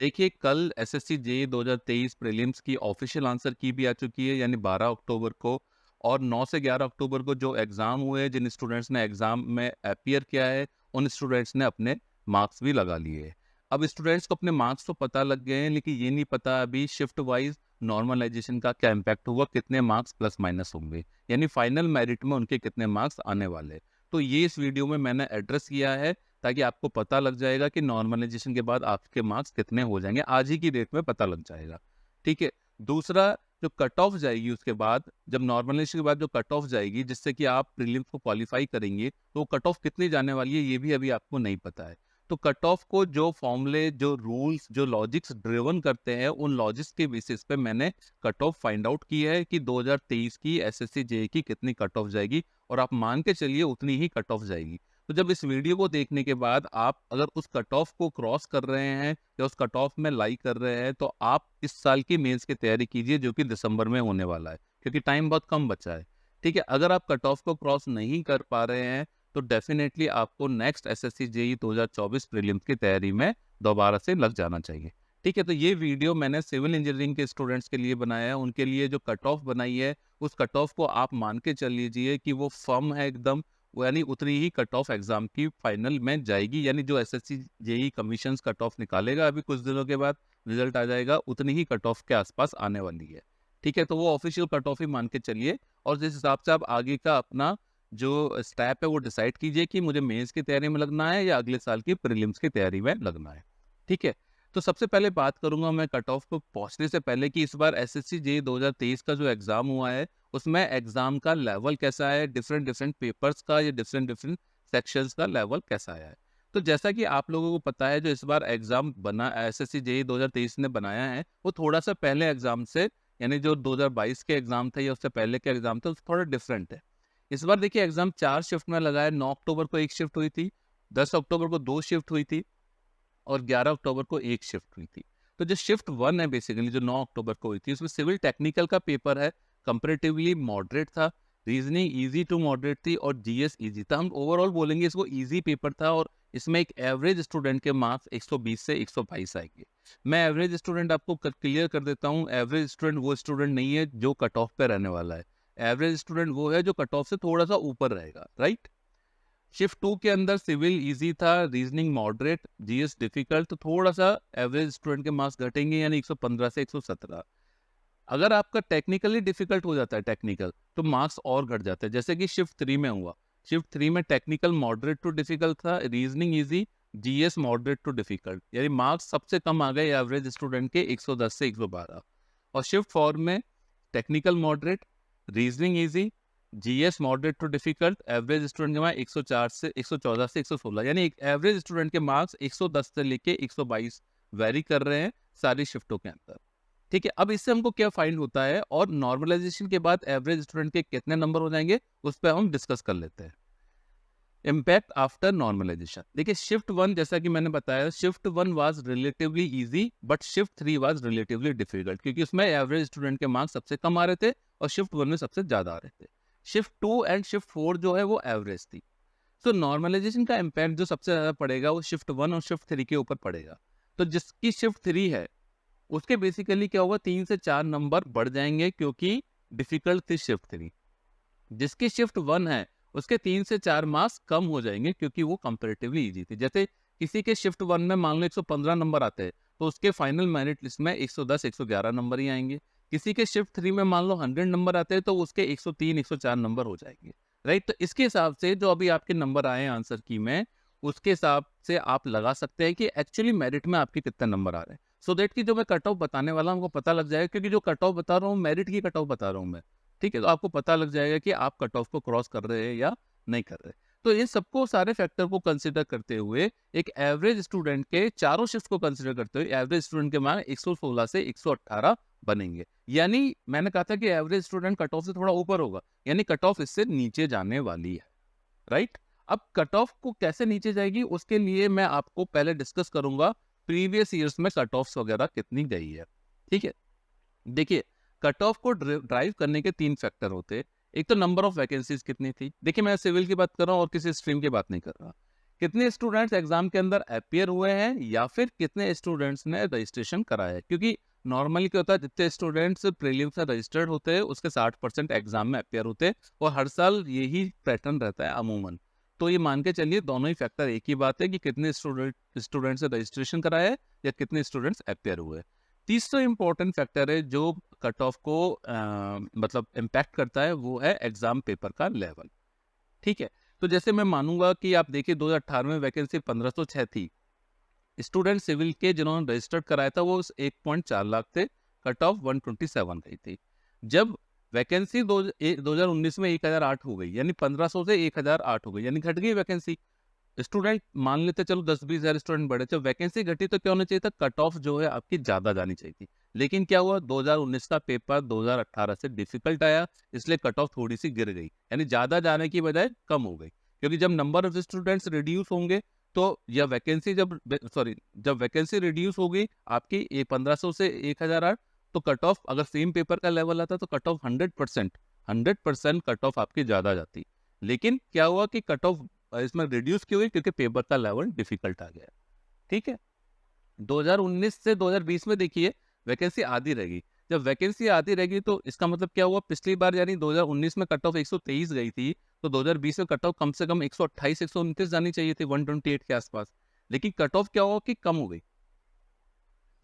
देखिए, कल SSC JEE 2023 prelims की ऑफिशियल आंसर की भी आ चुकी है, यानी 12 अक्टूबर को। और 9 से 11 अक्टूबर को जो एग्ज़ाम हुए हैं, जिन स्टूडेंट्स ने एग्ज़ाम में अपीयर किया है, उन स्टूडेंट्स ने अपने मार्क्स भी लगा लिए हैं। अब स्टूडेंट्स को अपने मार्क्स तो पता लग गए हैं, लेकिन ये नहीं पता अभी शिफ्ट वाइज़ नॉर्मलाइज़ेशन का क्या इम्पैक्ट होगा, कितने मार्क्स प्लस माइनस होंगे, यानी फाइनल मेरिट में उनके कितने मार्क्स आने वाले हैं। तो ये इस वीडियो में मैंने एड्रेस किया है, ताकि आपको पता लग जाएगा कि नॉर्मलाइजेशन के बाद आपके मार्क्स कितने हो जाएंगे, आज ही की डेट में पता लग जाएगा। ठीक है। दूसरा, जो कट ऑफ जाएगी उसके बाद, जब नॉर्मलाइजेशन के बाद जो कट ऑफ जाएगी जिससे कि आप प्रीलिम्स को क्वालिफाई करेंगे, तो कट ऑफ कितनी जाने वाली है ये भी अभी आपको नहीं पता है। तो कट ऑफ को जो फॉर्मूले, जो रूल्स, जो लॉजिक्स ड्रिवन करते हैं, उन लॉजिक्स के बेसिस पे मैंने कट ऑफ फाइंड आउट की है कि 2023 की एसएससी जेईई की कितनी कट ऑफ जाएगी, और आप मान के चलिए उतनी ही कट ऑफ जाएगी। तो जब इस वीडियो को देखने के बाद आप अगर उस कट ऑफ को क्रॉस कर रहे हैं या उस कट ऑफ में लाई कर रहे हैं, तो आप इस साल की मेंस की तैयारी कीजिए, जो कि दिसंबर में होने वाला है, क्योंकि टाइम बहुत कम बचा है। ठीक है। अगर आप कट ऑफ को क्रॉस नहीं कर पा रहे हैं, तो डेफिनेटली आपको नेक्स्ट एसएससी जेईई 2024 प्रीलिम्स की तैयारी में दोबारा से लग जाना चाहिए। ठीक है। तो ये वीडियो मैंने सिविल इंजीनियरिंग के स्टूडेंट्स के लिए बनाया है। उनके लिए जो कट ऑफ बनाई है, उस कट ऑफ को आप मान के चल लीजिए कि वो फर्म है एकदम, वो यानी उतनी ही कट ऑफ एग्जाम की फाइनल में जाएगी, यानी जो SSC JEE commission cut off निकालेगा अभी कुछ दिनों के बाद, रिजल्ट आ जाएगा, उतनी ही कट ऑफ के आसपास आने वाली है। ठीक है। तो वो ऑफिशियल कट ऑफ ही मान के चलिए, और जिस हिसाब से आप आगे का अपना जो स्टेप है वो डिसाइड कीजिए कि मुझे मेंस की तैयारी में लगना है या अगले साल की प्रीलिम्स की तैयारी में लगना है। ठीक है। तो सबसे पहले बात करूंगा मैं कट ऑफ को पहुंचने से पहले कि इस बार एसएससी जेईई 2023 का जो एग्जाम हुआ है, उसमें एग्जाम का लेवल कैसा है, डिफरेंट डिफरेंट पेपर्स का या डिफरेंट डिफरेंट सेक्शंस का लेवल कैसा आया है। तो जैसा कि आप लोगों को पता है, जो इस बार एग्जाम बना एसएससी जेईई 2023 ने बनाया है, वो थोड़ा सा पहले एग्जाम से, यानी जो 2022 के एग्जाम थे या उससे पहले के एग्जाम थे, उससे थोड़ा डिफरेंट है। इस बार देखिए, एग्जाम 4 शिफ्ट में लगा है। 9 अक्टूबर को एक शिफ्ट हुई थी, 10 अक्टूबर को 2 शिफ्ट हुई थी, और 11 अक्टूबर को एक शिफ्ट हुई थी। तो जो शिफ्ट 1 है बेसिकली, जो 9 अक्टूबर को हुई थी, उसमें सिविल टेक्निकल का पेपर है, कंपैरेटिवली मॉडरेट था। रीजनिंग इजी टू मॉडरेट थी, और जीएस इजी था। हम ओवरऑल बोलेंगे इसको इजी पेपर था, और इसमें एक एवरेज स्टूडेंट के मार्क्स 120 से 122 आएंगे। मैं एवरेज स्टूडेंट आपको क्लियर कर देता हूँ, एवरेज स्टूडेंट वो स्टूडेंट नहीं है जो कट ऑफ पे रहने वाला है। एवरेज स्टूडेंट वो है जो कट ऑफ से थोड़ा सा ऊपर रहेगा, राइट। शिफ्ट 2 के अंदर सिविल इजी था, रीजनिंग मॉडरेट, जीएस डिफिकल्ट, तो थोड़ा सा एवरेज स्टूडेंट के मार्क्स घटेंगे, यानी 115 से 117। अगर आपका टेक्निकली डिफिकल्ट हो जाता है टेक्निकल, तो मार्क्स और घट जाते हैं, जैसे कि शिफ्ट 3 में हुआ। शिफ्ट 3 में टेक्निकल मॉडरेट टू डिफिकल्ट था, reasoning easy, GS moderate to difficult, यानी मार्क्स सबसे कम आ गए एवरेज स्टूडेंट के 110 से 112। और शिफ्ट 4 में technical moderate, reasoning easy, GS moderate to difficult, average student के मार्क्स 104 से 114 से 116, यानी एक एवरेज स्टूडेंट के मार्क्स 110 से लेके 122 वेरी कर रहे हैं सारी शिफ्टों के अंदर। ठीक है। अब इससे हमको क्या फाइंड होता है, और नॉर्मलाइजेशन के बाद एवरेज स्टूडेंट के कितने नंबर हो जाएंगे, उस पर हम डिस्कस कर लेते हैं। इम्पैक्ट आफ्टर नॉर्मलाइजेशन, देखिए शिफ्ट 1, जैसा कि मैंने बताया, shift 1 was relatively easy, but shift 3 was relatively difficult, क्योंकि उसमें एवरेज स्टूडेंट के मार्क्स सबसे कम आ रहे थे, और शिफ्ट 1 में सबसे ज्यादा आ रहे थे। शिफ्ट 2 एंड शिफ्ट 4 जो है वो एवरेज थी। तो नॉर्मलाइजेशन का इम्पैक्ट जो सबसे ज्यादा पड़ेगा, वो शिफ्ट 1 और शिफ्ट 3 के ऊपर पड़ेगा। तो जिसकी शिफ्ट 3 है, उसके बेसिकली क्या होगा, 3 से 4 नंबर बढ़ जाएंगे, क्योंकि डिफिकल्ट थी शिफ्ट 3। जिसकी शिफ्ट 1 है, उसके 3 से 4 मार्क्स कम हो जाएंगे, क्योंकि वो कंपैरेटिवली इजी थी। जैसे किसी के शिफ्ट 1 में मान लो 115 नंबर आते हैं, तो उसके फाइनल मेरिट लिस्ट में 110 111 नंबर ही आएंगे। किसी के शिफ्ट 3 में मान लो 100 नंबर आते हैं, तो उसके 103 104 नंबर हो जाएंगे, राइट। तो इसके हिसाब से जो अभी आपके नंबर आए हैं आंसर की में, उसके हिसाब से आप लगा सकते हैं कि एक्चुअली मेरिट में आपके कितने नंबर आ रहे हैं, सो दैट कि जो मैं कट ऑफ बताने वाला हूँ हमको पता लग जाएगा, क्योंकि जो कट ऑफ बता रहा हूँ मेरिट की कट ऑफ बता रहा हूँ मैं। ठीक है। तो आपको पता लग जाएगा कि आप कट ऑफ को क्रॉस कर रहे हैं या नहीं कर रहे। तो ये सबको, सारे फैक्टर को कंसिडर करते हुए, एक एवरेज स्टूडेंट के चारों शिफ्ट को कंसिडर करते हुए, एवरेज स्टूडेंट के मार्क्स 116 से 118 बनेंगे। यानी मैंने कहा था कि एवरेज स्टूडेंट कट ऑफ से थोड़ा ऊपर होगा, यानी कट ऑफ इससे नीचे जाने वाली है, राइट। अब कट ऑफ को कैसे नीचे जाएगी, उसके लिए मैं आपको पहले डिस्कस करूंगा प्रीवियस ईयर्स में कट ऑफ वगैरह कितनी गई है। ठीक है। देखिए, कट ऑफ को ड्राइव करने के 3 फैक्टर होते हैं। एक तो नंबर ऑफ वैकेंसीज कितनी थी। देखिए, मैं सिविल की बात कर रहा हूँ और किसी स्ट्रीम की बात नहीं कर रहा। कितने स्टूडेंट्स एग्जाम के अंदर अपीयर हुए हैं या फिर कितने स्टूडेंट्स ने रजिस्ट्रेशन कराया है। क्योंकि नॉर्मली क्या होता है, जितने स्टूडेंट्स प्रीलिम्स में रजिस्टर्ड होते हैं उसके 60% एग्जाम में अपीयर होते हैं, और हर साल यही पैटर्न रहता है अमूमन। तो ये मान के चलिए दोनों ही फैक्टर एक ही बात है कि कितने स्टूडेंट्स ने रजिस्ट्रेशन कराया है या कितने स्टूडेंट्स अपीयर हुए। तीसरा इंपॉर्टेंट फैक्टर है जो कट ऑफ को मतलब इम्पैक्ट करता है, वो है एग्जाम पेपर का लेवल। ठीक है, तो जैसे मैं मानूंगा कि आप देखिए 2018 में वैकेंसी 1506 थी, स्टूडेंट सिविल के जिन्होंने रजिस्टर्ड कराया था वो 1.4 लाख थे, कट ऑफ 127 गई थी। जब वैकेंसी 2019 में 1008 हो गई, यानी 1500 से 1008 हो गई, यानी घट गई वैकेंसी। स्टूडेंट मान लेते चलो 10-20 हज़ार स्टूडेंट बढ़े, जब वैकेंसी घटी तो क्या होना चाहिए था, कट ऑफ जो है आपकी ज्यादा जानी चाहिए थी। लेकिन क्या हुआ, 2019 का पेपर 2018 से डिफिकल्ट आया, इसलिए कट ऑफ थोड़ी सी गिर गई, यानी ज्यादा जाने की बजाय कम हो गई। क्योंकि जब नंबर ऑफ स्टूडेंट्स रिड्यूस होंगे तो या वैकेंसी जब वैकेंसी रिड्यूस होगी आपकी 1500 से 1008, तो कट ऑफ अगर सेम पेपर का लेवल आता तो कट ऑफ 100% कट ऑफ आपकी ज्यादा जाती। लेकिन क्या हुआ कि कट ऑफ इसमें रिड्यूस क्यों हुई, क्योंकि पेपर का लेवल डिफिकल्ट आ गया। ठीक है, 2019 से 2020 में देखिए वैकेंसी आधी रहेगी। जब वैकेंसी आधी रहेगी तो इसका मतलब क्या हुआ, पिछली बार यानी 2019 में कट ऑफ 123 गई थी, तो 2020 में कट ऑफ कम से कम 128 129 जानी चाहिए थी, 128 के आसपास। लेकिन कट ऑफ क्या हुआ कि कम हो गई,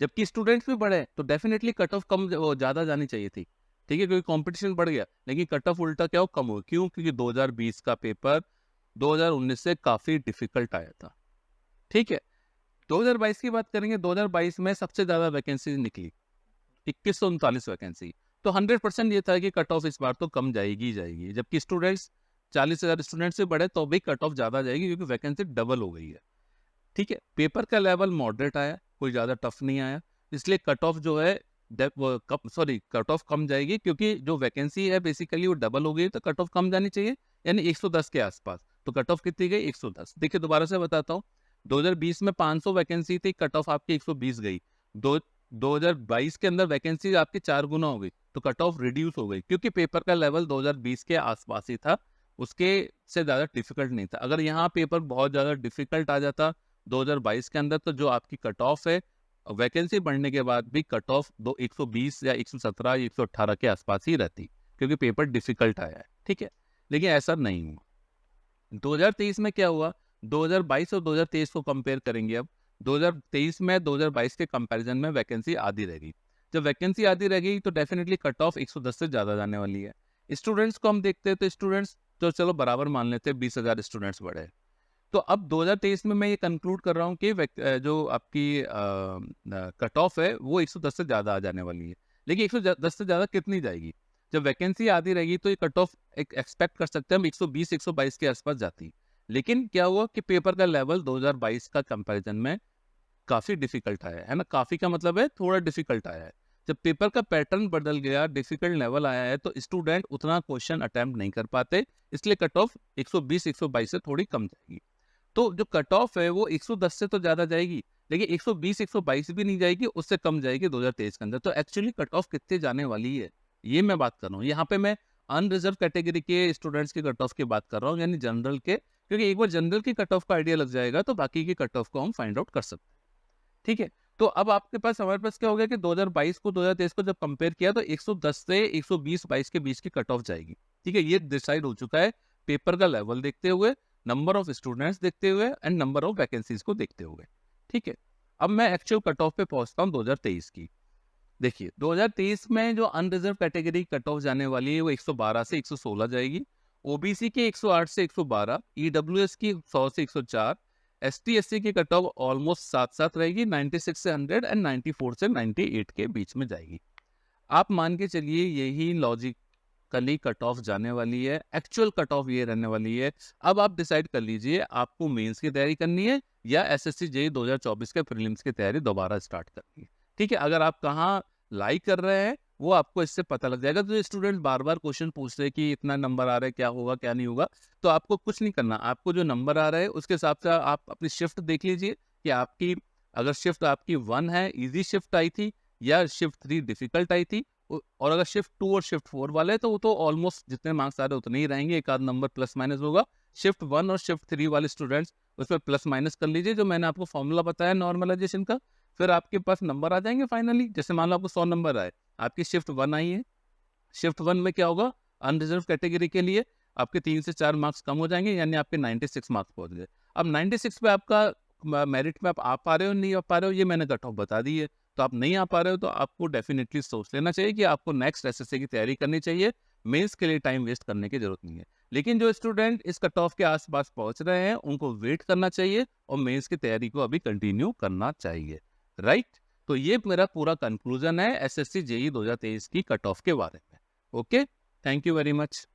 जबकि स्टूडेंट्स भी बढ़े तो डेफिनेटली कट ऑफ कम ज्यादा जानी चाहिए थी। ठीक है, क्योंकि कंपटीशन बढ़ गया, लेकिन कट ऑफ उल्टा क्या हो, कम हो। क्यों? क्योंकि 2020 का पेपर 2019 से काफी डिफिकल्ट आया था। ठीक है, 2022 की बात करेंगे, 2022 में सबसे ज्यादा वैकेंसी निकली, 2139 वैकेंसी। तो 100% ये था कि कट ऑफ इस बार तो कम जाएगी ही जाएगी, जबकि स्टूडेंट्स 40,000 स्टूडेंट से बढ़े तो भी कट ऑफ ज्यादा जाएगी, क्योंकि वैकेंसी डबल हो गई है। ठीक है, पेपर का लेवल मॉडरेट आया, कोई ज्यादा टफ नहीं आया, इसलिए कट ऑफ जो है कट ऑफ कम जाएगी, क्योंकि जो वैकेंसी है बेसिकली वो डबल हो गई, तो कट ऑफ कम जानी चाहिए, यानी 110 के आसपास। तो कट ऑफ कितनी गई, 110। देखिए दोबारा से बताता हूँ, 2020 में 500 वैकेंसी थी, कट ऑफ आपकी 120 गई। दो 2022 के अंदर वैकेंसी आपकी 4 गुना हो गई, तो कट ऑफ रिड्यूस हो गई, क्योंकि पेपर का लेवल 2020 के आसपास ही था, उसके से ज्यादा डिफिकल्ट नहीं था। अगर यहाँ पेपर बहुत ज्यादा डिफिकल्ट आ जाता 2022 के अंदर, तो जो आपकी कट ऑफ है वैकेंसी बढ़ने के बाद भी कट ऑफ 120 या 117 या 118 के आसपास ही रहती, क्योंकि पेपर डिफिकल्ट आया है। ठीक है, लेकिन ऐसा नहीं हुआ। 2023 में क्या हुआ, 2022 और 2023 को कंपेयर करेंगे अब। 2023 में 2022 के कंपैरिजन में वैकेंसी आधी रह गई। जब वैकेंसी आधी रह गई तो डेफिनेटली कट ऑफ 110 से ज्यादा जाने वाली है। स्टूडेंट्स को हम देखते हैं तो स्टूडेंट्स तो चलो बराबर मान लेते हैं, 20,000 स्टूडेंट्स बढ़े हैं। तो अब 2023 में मैं ये कंक्लूड कर रहा हूँ कि जो आपकी कट ऑफ है वो 110 से ज़्यादा आ जाने वाली है। लेकिन 110 से ज़्यादा कितनी जाएगी, जब वैकेंसी आधी रहेगी तो ये कट ऑफ एक एक्सपेक्ट कर सकते हैं हम 120 122 के आसपास जाती। लेकिन क्या हुआ कि पेपर का लेवल 2022 का कंपैरिजन में काफ़ी डिफिकल्ट आया है ना। काफ़ी का मतलब है थोड़ा डिफिकल्ट आया है। जब पेपर का पैटर्न बदल गया, डिफिकल्ट लेवल आया है, तो स्टूडेंट उतना क्वेश्चन अटेम्प्ट नहीं कर पाते, इसलिए कट ऑफ 120 122 से थोड़ी कम जाएगी। तो जो कट ऑफ है वो 110 से तो ज्यादा जाएगी, लेकिन 120 122 भी नहीं जाएगी, उससे कम जाएगी 2023 के अंदर। तो एक्चुअली कट ऑफ कितने जाने वाली है, ये मैं बात कर रहा हूँ। यहाँ पे मैं अनरिजर्व कैटेगरी के स्टूडेंट्स की कट ऑफ की बात कर रहा हूँ, यानी जनरल के, क्योंकि एक बार जनरल की कट ऑफ का आइडिया लग जाएगा तो बाकी की कट ऑफ को हम फाइंड आउट कर सकते हैं। ठीक है, तो अब आपके पास हमारे पास क्या हो गया कि 2022 को 2023 को जब कंपेयर किया तो 110 से 120 22 के बीच की कट ऑफ जाएगी। ठीक है, ये डिसाइड हो चुका है पेपर का लेवल देखते हुए, नंबर ऑफ स्टूडेंट्स देखते हुए एंड नंबर ऑफ वैकेंसीज को देखते हुए। ठीक है, अब मैं एक्चुअल कट ऑफ पे पहुंचता हूँ 2023 की। देखिए 2023 में जो अनरिजर्व कैटेगरी कट ऑफ जाने वाली है वो 112 से 116 जाएगी, ओबीसी की 108 से 112, ईडब्ल्यूएस की 100 से 104, एसटी एससी की कट ऑफ ऑलमोस्ट साथ साथ रहेगी, 96 से 100 एंड 94 से 98 के बीच में जाएगी। आप मान के चलिए यही लॉजिकली कट ऑफ जाने वाली है, एक्चुअल कट ऑफ ये रहने वाली है। अब आप डिसाइड कर लीजिए आपको मेंस की तैयारी करनी है या एसएससी जेईई 2024 के प्रीलिम्स की तैयारी दोबारा स्टार्ट करनी है। ठीक है, अगर आप कहाँ लाइक कर रहे हैं वो आपको इससे पता लग जाएगा। तो स्टूडेंट बार बार क्वेश्चन पूछ रहे हैं कि इतना नंबर आ रहा है, क्या होगा क्या नहीं होगा, तो आपको कुछ नहीं करना, आपको जो नंबर आ रहा है उसके हिसाब से आप अपनी शिफ्ट देख लीजिए कि आपकी अगर शिफ्ट आपकी 1 है, इजी शिफ्ट आई थी, या शिफ्ट 3 डिफिकल्ट आई थी, और अगर शिफ्ट 2 और शिफ्ट 4 वाले हैं तो वो तो ऑलमोस्ट जितने मार्क्स आ रहे हैं उतने ही रहेंगे, एक आध नंबर प्लस माइनस होगा। शिफ्ट 1 और शिफ्ट 3 वाले स्टूडेंट्स उसमें प्लस माइनस कर लीजिए जो मैंने आपको फॉर्मूला बताया नॉर्मलाइजेशन का, फिर आपके पास नंबर आ जाएंगे फाइनली। जैसे मान लो आपको 100 नंबर आए, आपकी शिफ्ट 1 आई है, शिफ्ट 1 में क्या होगा, अनरिजर्व कैटेगरी के लिए आपके 3 से 4 मार्क्स कम हो जाएंगे, यानी आपके 96 मार्क्स पहुंच गए। अब 96 पे आपका मेरिट में आप आ पा रहे हो नहीं आ पा रहे हो, ये मैंने कट ऑफ बता दी है। तो आप नहीं आ पा रहे हो तो आपको डेफिनेटली सोच लेना चाहिए कि आपको नेक्स्ट एसएससी की तैयारी करनी चाहिए। मेंस के लिए टाइम वेस्ट करने की जरूरत नहीं है। लेकिन जो स्टूडेंट इस कट ऑफ के आसपास पहुंच रहे हैं उनको वेट करना चाहिए और मेंस की तैयारी को अभी कंटिन्यू करना चाहिए, राइट। तो ये मेरा पूरा कंक्लूजन है एसएससी जेई 2023 की कट ऑफ के बारे में। Okay, thank you very much.